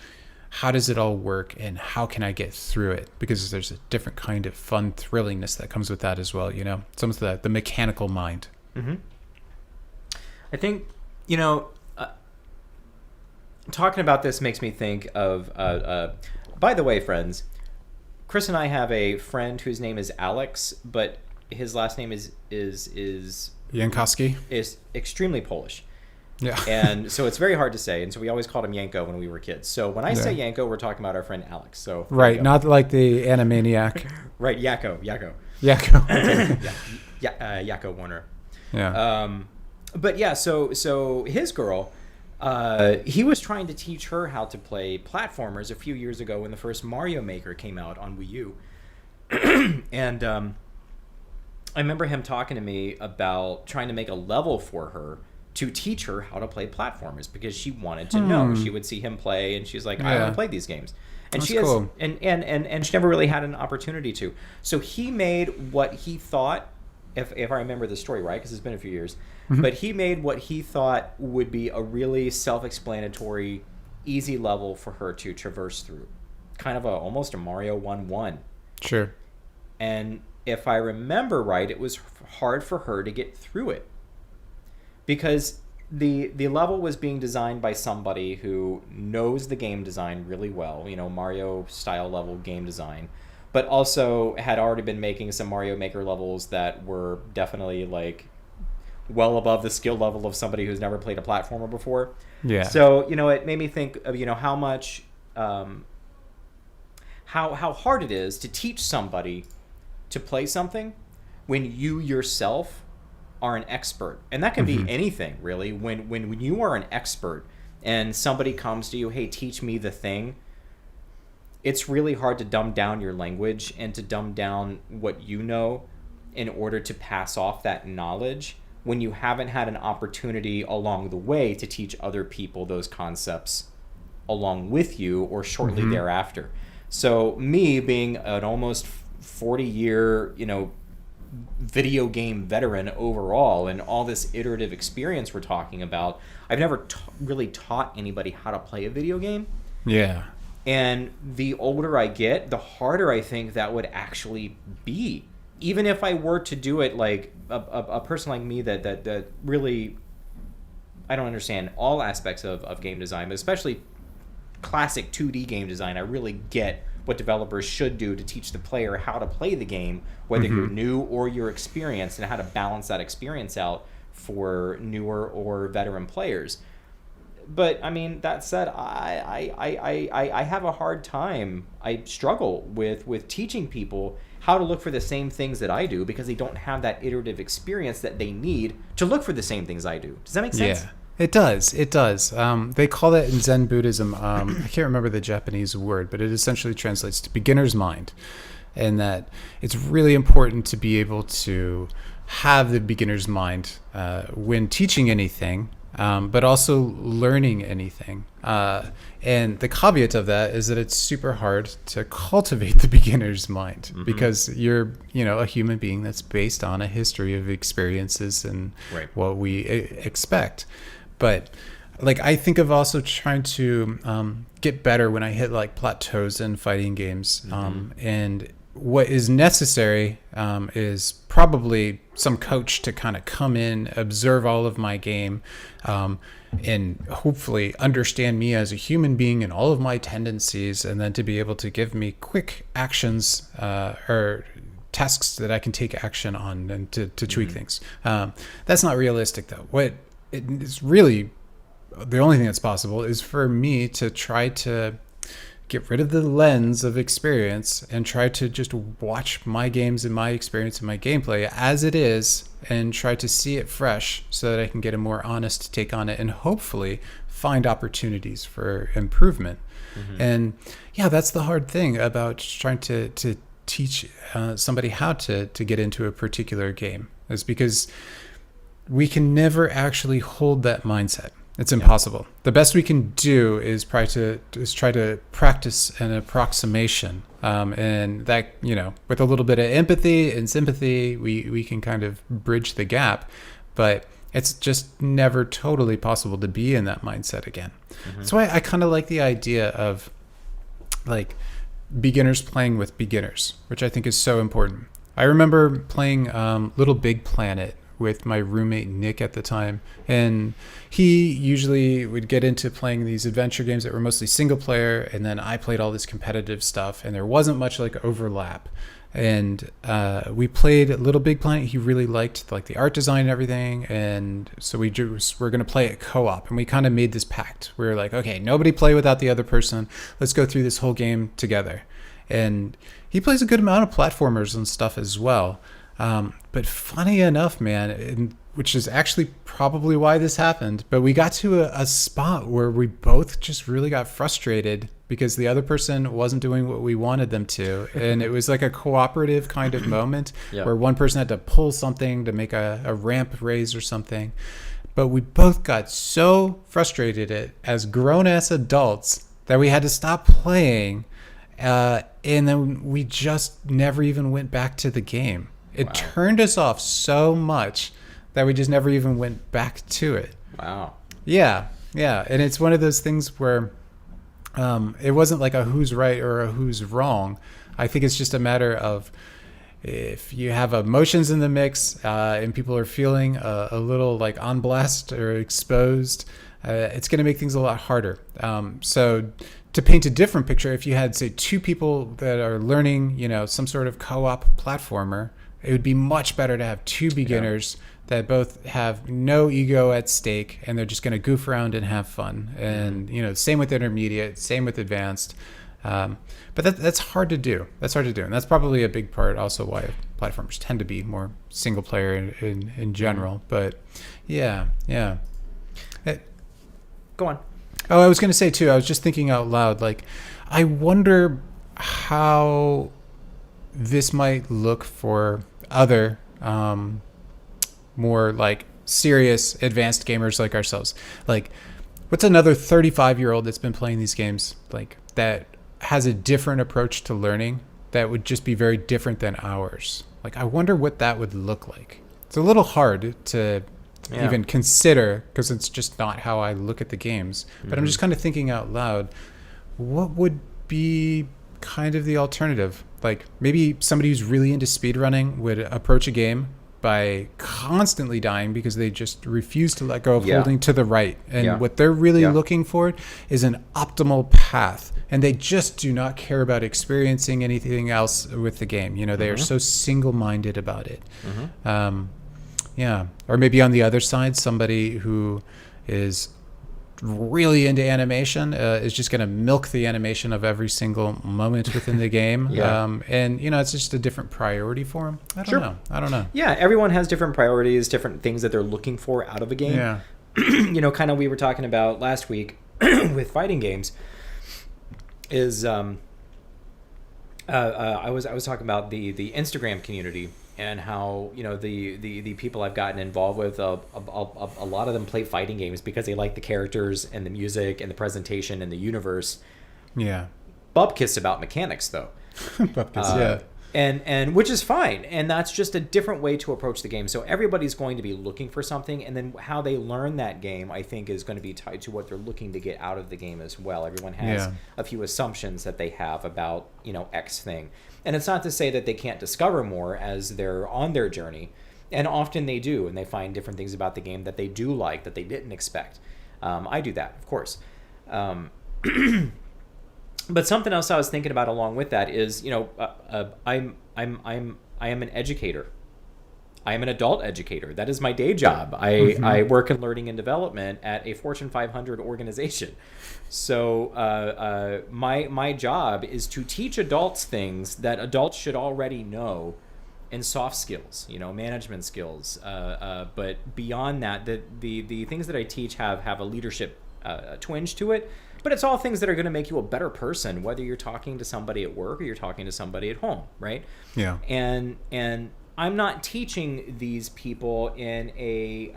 how does it all work and how can I get through it, because there's a different kind of fun thrillingness that comes with that as well, some of the mechanical mind. I think talking about this makes me think of by the way, friends, Chris and I have a friend whose name is Alex, but his last name is Jankowski, is extremely Polish. Yeah. And so it's very hard to say, and so we always called him Yanko when we were kids. So when I say Yanko, we're talking about our friend Alex. So right, not like the Animaniac. Right, Yakko. Okay. Yakko Warner. Yeah. But yeah, so his girl, he was trying to teach her how to play platformers a few years ago when the first Mario Maker came out on Wii U. And I remember him talking to me about trying to make a level for her to teach her how to play platformers, because she wanted to know. She would see him play and she's like, I want to play these games. And That's cool. and she never really had an opportunity to. So he made what he thought, if I remember the story right, because it's been a few years, but he made what he thought would be a really self-explanatory, easy level for her to traverse through. Kind of almost a Mario 1-1. Sure. And if I remember right, it was hard for her to get through it, because the level was being designed by somebody who knows the game design really well, Mario style level game design, but also had already been making some Mario Maker levels that were definitely like well above the skill level of somebody who's never played a platformer before. Yeah. So, it made me think of, how much, how hard it is to teach somebody to play something when you yourself are an expert. And that can be anything, really. When you are an expert and somebody comes to you, hey, teach me the thing, it's really hard to dumb down your language and to dumb down what you know in order to pass off that knowledge when you haven't had an opportunity along the way to teach other people those concepts along with you or shortly thereafter. So me being an almost 40-year, video game veteran overall and all this iterative experience we're talking about, I've never really taught anybody how to play a video game. Yeah. And the older I get, the harder I think that would actually be. Even if I were to do it like a person like me that really, I don't understand all aspects of game design, but especially classic 2D game design, I really get what developers should do to teach the player how to play the game, whether you're new or you're experienced, and how to balance that experience out for newer or veteran players. But I mean, that said, I have a hard time. I struggle with teaching people how to look for the same things that I do because they don't have that iterative experience that they need to look for the same things I do. Does that make sense? Yeah, it does. It does. They call that in Zen Buddhism, I can't remember the Japanese word, but it essentially translates to beginner's mind. And that it's really important to be able to have the beginner's mind when teaching anything, but also learning anything. And the caveat of that is that it's super hard to cultivate the beginner's mind because you're, a human being that's based on a history of experiences and what we expect. But I think of also trying to get better when I hit plateaus in fighting games. And what is necessary is probably some coach to kind of come in, observe all of my game, and hopefully understand me as a human being and all of my tendencies, and then to be able to give me quick actions or tasks that I can take action on and to tweak things. That's not realistic, though. What it is really, the only thing that's possible is for me to try to get rid of the lens of experience and try to just watch my games and my experience and my gameplay as it is and try to see it fresh so that I can get a more honest take on it and hopefully find opportunities for improvement. And yeah, that's the hard thing about trying to teach somebody how to get into a particular game, is because we can never actually hold that mindset. It's impossible. The best we can do is try to practice an approximation, and that, with a little bit of empathy and sympathy, we can kind of bridge the gap. But it's just never totally possible to be in that mindset again. That's why I kind of like the idea of beginners playing with beginners, which I think is so important. I remember playing Little Big Planet with my roommate Nick at the time, and he usually would get into playing these adventure games that were mostly single player, and then I played all this competitive stuff, and there wasn't much overlap. And we played Little Big Planet. He really liked the art design and everything, and so we're going to play it co-op, and we kind of made this pact. We were like, okay, nobody play without the other person. Let's go through this whole game together. And he plays a good amount of platformers and stuff as well. But funny enough, man, which is actually probably why this happened, but we got to a spot where we both just really got frustrated because the other person wasn't doing what we wanted them to. And it was like a cooperative kind of moment where one person had to pull something to make a ramp raise or something. But we both got so frustrated as grown-ass adults that we had to stop playing. And then we just never even went back to the game. It turned us off so much that we just never even went back to it. Wow. Yeah. And it's one of those things where it wasn't like a who's right or a who's wrong. I think it's just a matter of if you have emotions in the mix and people are feeling a little on blast or exposed, it's going to make things a lot harder. So to paint a different picture, if you had, say, two people that are learning, some sort of co-op platformer, it would be much better to have two beginners that both have no ego at stake, and they're just going to goof around and have fun. And same with intermediate, same with advanced. But that's hard to do. And that's probably a big part also why platformers tend to be more single player in general. But yeah. Go on. Oh, I was going to say too, I was just thinking out loud, like, I wonder how this might look for other more like serious advanced gamers like ourselves. Like, what's another 35-year-old that's been playing these games, like, that has a different approach to learning that would just be very different than ours? Like, I wonder what that would look like. It's a little hard to even consider, because it's just not how I look at the games. But I'm just kind of thinking out loud, what would be kind of the alternative? Like, maybe somebody who's really into speedrunning would approach a game by constantly dying because they just refuse to let go of holding to the right. And what they're really looking for is an optimal path. And they just do not care about experiencing anything else with the game. They are so single-minded about it. Or maybe on the other side, somebody who is really into animation is just going to milk the animation of every single moment within the game. And it's just a different priority for them. I don't know. Yeah, everyone has different priorities, different things that they're looking for out of a game. Kind of we were talking about last week with fighting games is I was talking about the Instagram community and how the people I've gotten involved with, a lot of them play fighting games because they like the characters and the music and the presentation and the universe. Bupkis about mechanics though. Bupkis, and which is fine, and that's just a different way to approach the game. So everybody's going to be looking for something, and then how they learn that game, I think, is going to be tied to what they're looking to get out of the game as well. Everyone has a few assumptions that they have about X thing. And it's not to say that they can't discover more as they're on their journey. And often they do, and they find different things about the game that they do like, that they didn't expect. I do that, of course. But something else I was thinking about along with that is, I am an educator. I am an adult educator. That is my day job. I work in learning and development at a Fortune 500 organization. So my job is to teach adults things that adults should already know in soft skills, management skills. But beyond that, the things that I teach have a leadership twinge to it. But it's all things that are going to make you a better person, whether you're talking to somebody at work or you're talking to somebody at home, right? Yeah. And I'm not teaching these people in a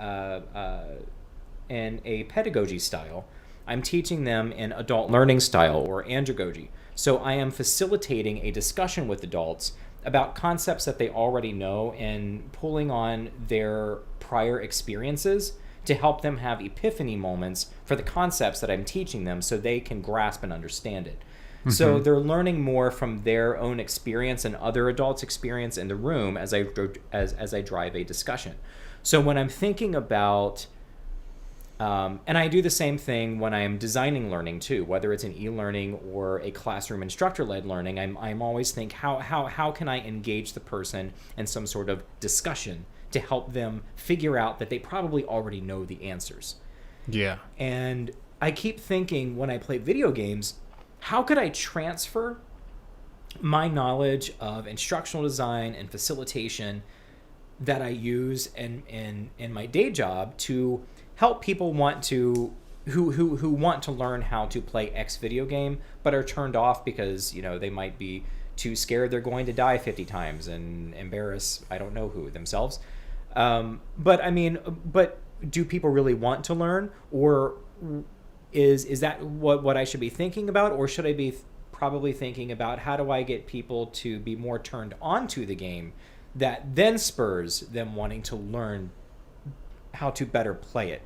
pedagogy style. I'm teaching them in adult learning style or andragogy. So I am facilitating a discussion with adults about concepts that they already know and pulling on their prior experiences to help them have epiphany moments for the concepts that I'm teaching them so they can grasp and understand it. So they're learning more from their own experience and other adults' experience in the room as I drive a discussion. So when I'm thinking about, and I do the same thing when I am designing learning too, whether it's an e-learning or a classroom instructor-led learning, I'm always think how can I engage the person in some sort of discussion to help them figure out that they probably already know the answers. Yeah. And I keep thinking when I play video games, how could I transfer my knowledge of instructional design and facilitation that I use in my day job to help people who want to learn how to play X video game but are turned off because they might be too scared they're going to die 50 times and embarrass I don't know who themselves. But do people really want to learn, or is that what I should be thinking about, or should I be probably thinking about how do I get people to be more turned on to the game that then spurs them wanting to learn how to better play it?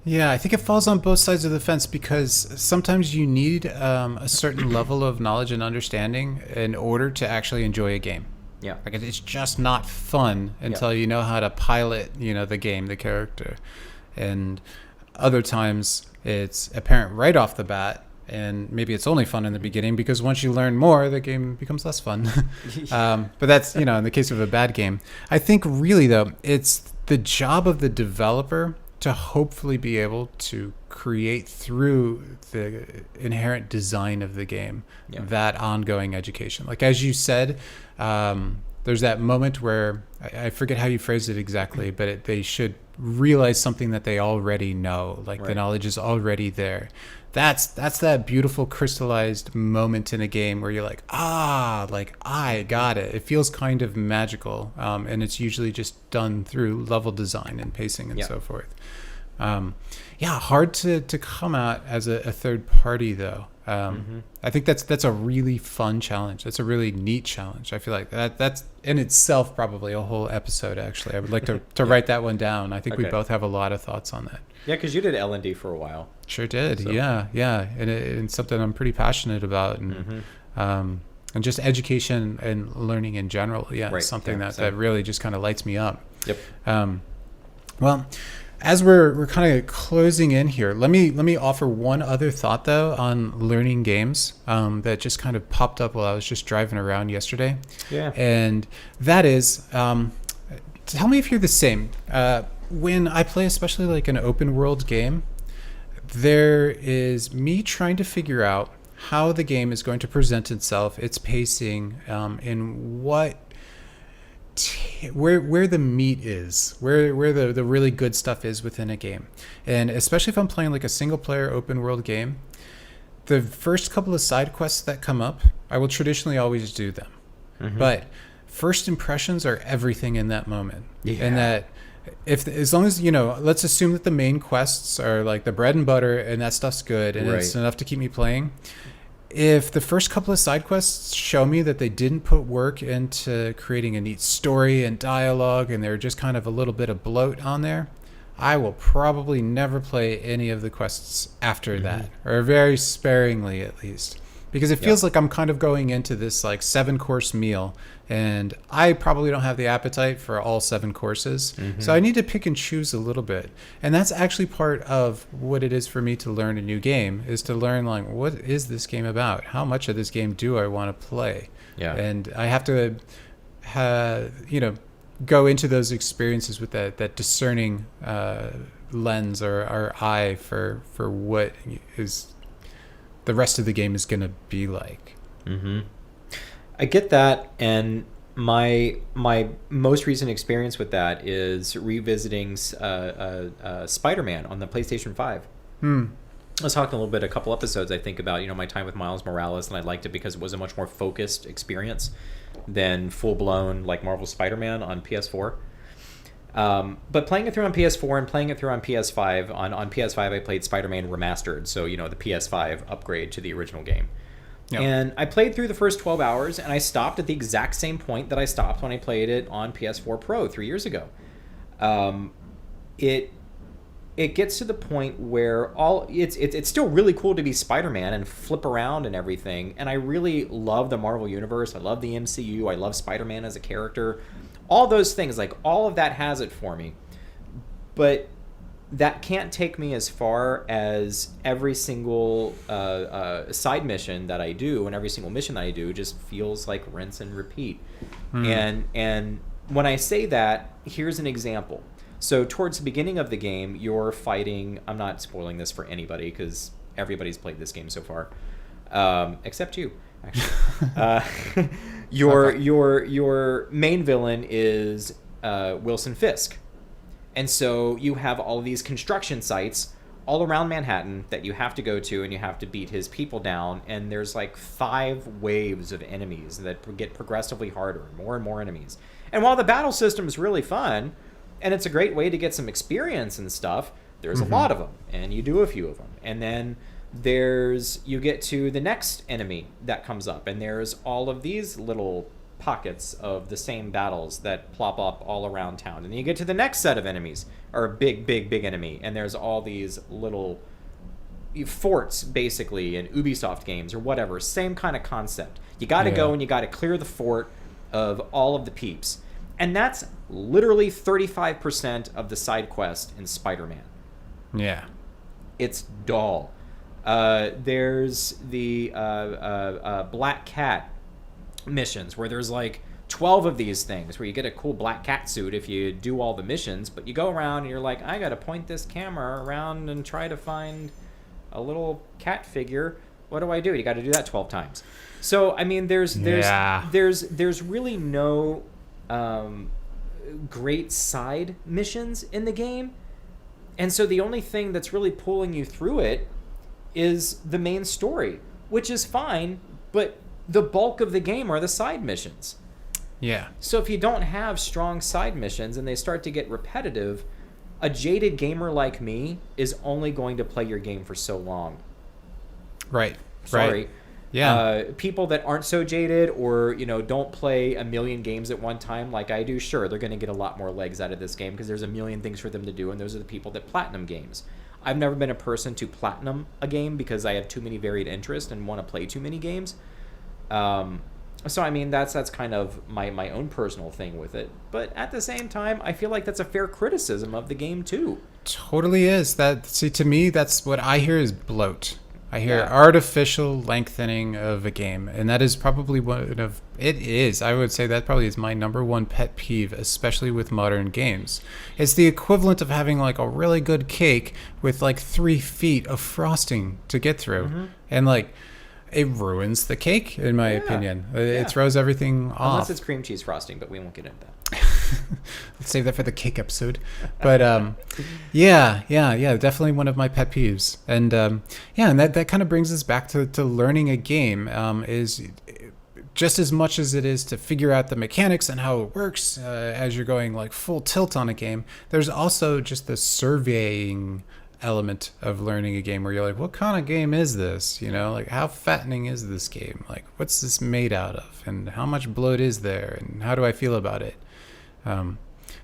Yeah, I think it falls on both sides of the fence because sometimes you need a certain level of knowledge and understanding in order to actually enjoy a game. Yeah. Like it's just not fun until you know how to pilot, the game, the character. And other times it's apparent right off the bat, and maybe it's only fun in the beginning because once you learn more, the game becomes less fun. But that's, in the case of a bad game. I think really though, it's the job of the developer to hopefully be able to create through the inherent design of the game that ongoing education. Like as you said, there's that moment where I forget how you phrased it exactly, but they should realize something that they already know, like the knowledge is already there. That's that beautiful crystallized moment in a game where you're like, I got it. It feels kind of magical, and it's usually just done through level design and pacing and so forth. Hard to come out as a third party though. I think that's a really fun challenge. That's a really neat challenge. I feel like that's in itself probably a whole episode. Actually, I would like to write that one down. I think we both have a lot of thoughts on that. Yeah, because you did L&D for a while. Sure did. So. Yeah, and it's something I'm pretty passionate about, and just education and learning in general. Yeah, something that really just kind of lights me up. Yep. Well, as we're kind of closing in here, let me offer one other thought though on learning games that just kind of popped up while I was just driving around yesterday. Yeah. And that is, tell me if you're the same. When I play especially like an open world game, there is me trying to figure out how the game is going to present itself, its pacing, and where the meat is, where the really good stuff is within a game. And especially if I'm playing like a single player open world game, the first couple of side quests that come up, I will traditionally always do them. But first impressions are everything in that moment. And that as long as, let's assume that the main quests are like the bread and butter and that stuff's good and it's enough to keep me playing. If the first couple of side quests show me that they didn't put work into creating a neat story and dialogue and they're just kind of a little bit of bloat on there, I will probably never play any of the quests after that, or very sparingly at least. Because it feels like I'm kind of going into this like 7-course meal, and I probably don't have the appetite for all 7 courses. So I need to pick and choose a little bit. And that's actually part of what it is for me to learn a new game, is to learn like, what is this game about? How much of this game do I want to play? And I have to go into those experiences with that discerning lens or eye for what is the rest of the game is going to be like. I get that, and my most recent experience with that is revisiting Spider-Man on the PlayStation 5. I was talking a couple episodes, I think, about my time with Miles Morales, and I liked it because it was a much more focused experience than full-blown like Marvel Spider-Man on PS4. But playing it through on PS4 and playing it through on PS5, on PS5 I played Spider-Man Remastered, so the PS5 upgrade to the original game. And I played through the first 12 hours, and I stopped at the exact same point that I stopped when I played it on PS4 Pro 3 years ago. It gets to the point where it's still really cool to be Spider-Man and flip around and everything, and I really love the Marvel Universe, I love the MCU, I love Spider-Man as a character. All those things, like all of that has it for me. But that can't take me as far as every single side mission that I do, and every single mission that I do just feels like rinse and repeat. And when I say that, here's an example. So towards the beginning of the game, you're fighting... I'm not spoiling this for anybody because everybody's played this game so far, except you, actually. Your main villain is Wilson Fisk. And so you have all these construction sites all around Manhattan that you have to go to, and you have to beat his people down. And there's like 5 waves of enemies that get progressively harder, more and more enemies. And while the battle system is really fun, and it's a great way to get some experience and stuff, there's a lot of them, and you do a few of them. And then you get to the next enemy that comes up, and there's all of these little pockets of the same battles that plop up all around town. And then you get to the next set of enemies, or a big enemy, and there's all these little forts, basically, in Ubisoft games or whatever. Same kind of concept. You got to go and you got to clear the fort of all of the peeps. And that's literally 35% of the side quest in Spider-Man. Yeah. It's dull. There's the Black Cat missions where there's like 12 of these things where you get a cool black cat suit if you do all the missions, but you go around and you're like, I gotta point this camera around and try to find a little cat figure. What do I do? You got to do that 12 times. So I mean, there's really no great side missions in the game, and so the only thing that's really pulling you through it is the main story, which is fine, but the bulk of the game are the side missions. Yeah. So if you don't have strong side missions and they start to get repetitive, a jaded gamer like me is only going to play your game for so long. Right. Sorry. Right. Yeah. People that aren't so jaded or, don't play a million games at one time like I do, sure, they're going to get a lot more legs out of this game because there's a million things for them to do, and those are the people that platinum games. I've never been a person to platinum a game because I have too many varied interests and want to play too many games. So I mean that's kind of my own personal thing with it, but at the same time I feel like that's a fair criticism of the game too. Totally is. To me that's what I hear is bloat. I hear artificial lengthening of a game, and that is probably I would say that probably is my number one pet peeve, especially with modern games. It's the equivalent of having like a really good cake with like 3 feet of frosting to get through, and like it ruins the cake, in my opinion. It throws everything off. Unless it's cream cheese frosting, but we won't get into that. Let's save that for the cake episode. But definitely one of my pet peeves. And and that kind of brings us back to learning a game is just as much as it is to figure out the mechanics and how it works as you're going like full tilt on a game. There's also just the surveying element of learning a game where you're like, what kind of game is this? Like how fattening is this game? Like what's this made out of? And how much bloat is there? And how do I feel about it?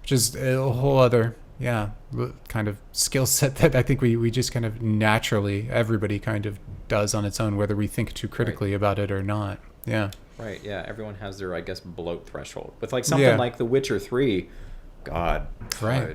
Which is a whole other kind of skill set that I think we just kind of naturally, everybody kind of does on its own, whether we think too critically about it or not. Right, yeah, everyone has their, I guess, bloat threshold. With like something like The Witcher 3, God,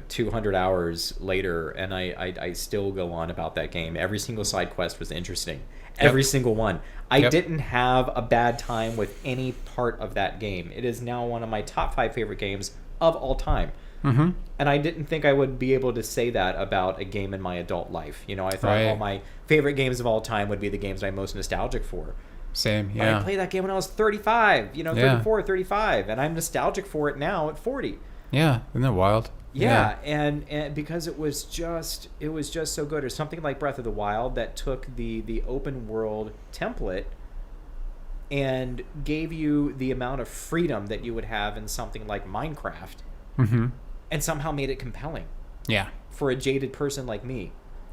200 hours later, and I still go on about that game. Every single side quest was interesting. Every single one. I didn't have a bad time with any part of that game. It is now one of my top 5 favorite games of all time. Mm-hmm. And I didn't think I would be able to say that about a game in my adult life. I thought all my favorite games of all time would be the games I'm most nostalgic for. Same, But I played that game when I was 35, 34, 35, and I'm nostalgic for it now at 40. Yeah, isn't that wild? Yeah, and because it was just so good. Or something like Breath of the Wild that took the open world template and gave you the amount of freedom that you would have in something like Minecraft, and somehow made it compelling. Yeah. For a jaded person like me.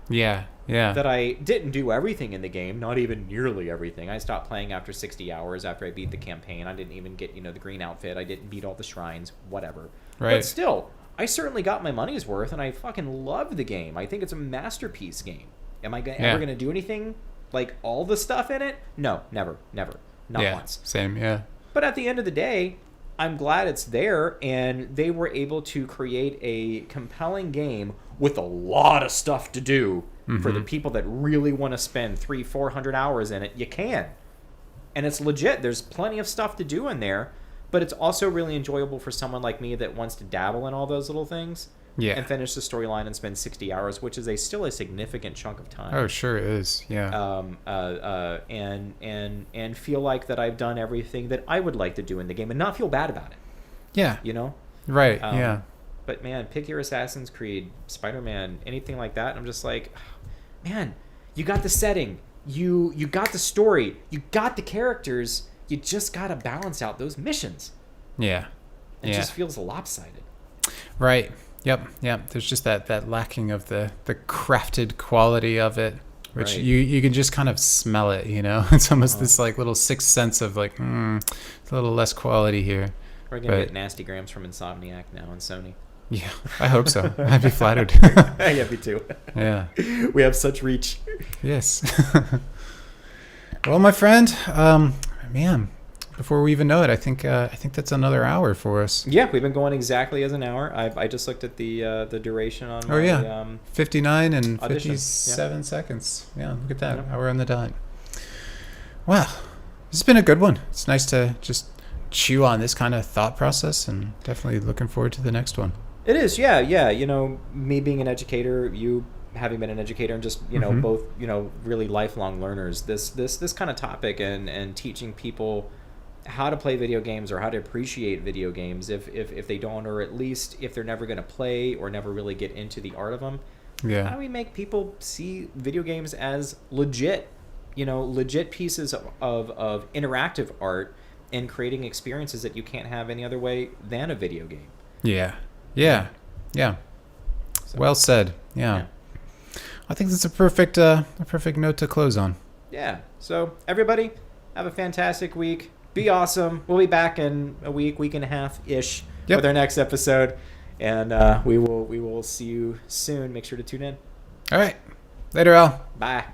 Yeah. That I didn't do everything in the game, not even nearly everything. I stopped playing after 60 hours after I beat the campaign. I didn't even get, the green outfit. I didn't beat all the shrines, whatever. Right. But still, I certainly got my money's worth, and I fucking love the game. I think it's a masterpiece game. Am I ever going to do anything like all the stuff in it? No, never. Not once. Same, yeah. But at the end of the day, I'm glad it's there, and they were able to create a compelling game with a lot of stuff to do for the people that really want to spend 300-400 hours in it. You can. And it's legit. There's plenty of stuff to do in there, but it's also really enjoyable for someone like me that wants to dabble in all those little things. Yeah. And finish the storyline and spend 60 hours, which is still a significant chunk of time. Oh, sure it is. Yeah. And feel like that I've done everything that I would like to do in the game and not feel bad about it. Yeah. Right. Yeah. But man, pick your Assassin's Creed, Spider-Man, anything like that. I'm just like, man, you got the setting, you got the story, you got the characters. You just got to balance out those missions. Yeah. It just feels lopsided. Right. Yep. There's just that lacking of the crafted quality of it, which you can just kind of smell it, It's almost this like little sixth sense of like, it's a little less quality here. We're going to get nasty grams from Insomniac now and Sony. Yeah, I hope so. I'd be flattered. Yeah, me too. Yeah. We have such reach. Yes. Well, my friend, man, before we even know it, I think that's another hour for us. Yeah, we've been going exactly as an hour. I just looked at the duration on my 59 and audition. 57 seconds. Yeah, look at that. Hour on the dot. Wow. This has been a good one. It's nice to just chew on this kind of thought process, and definitely looking forward to the next one. It is, yeah. You know, me being an educator, you having been an educator, and just, you know, both, you know, really lifelong learners. This kind of topic and teaching people how to play video games or how to appreciate video games if they don't, or at least if they're never going to play or never really get into the art of them. Yeah. How do we make people see video games as legit, you know, legit pieces of interactive art and creating experiences that you can't have any other way than a video game? Yeah. So, well said. Yeah. I think that's a perfect note to close on. Yeah. So everybody, have a fantastic week. Be awesome. We'll be back in a week and a half ish with our next episode, and we will see you soon. Make sure to tune in. All right. Later, Al. Bye.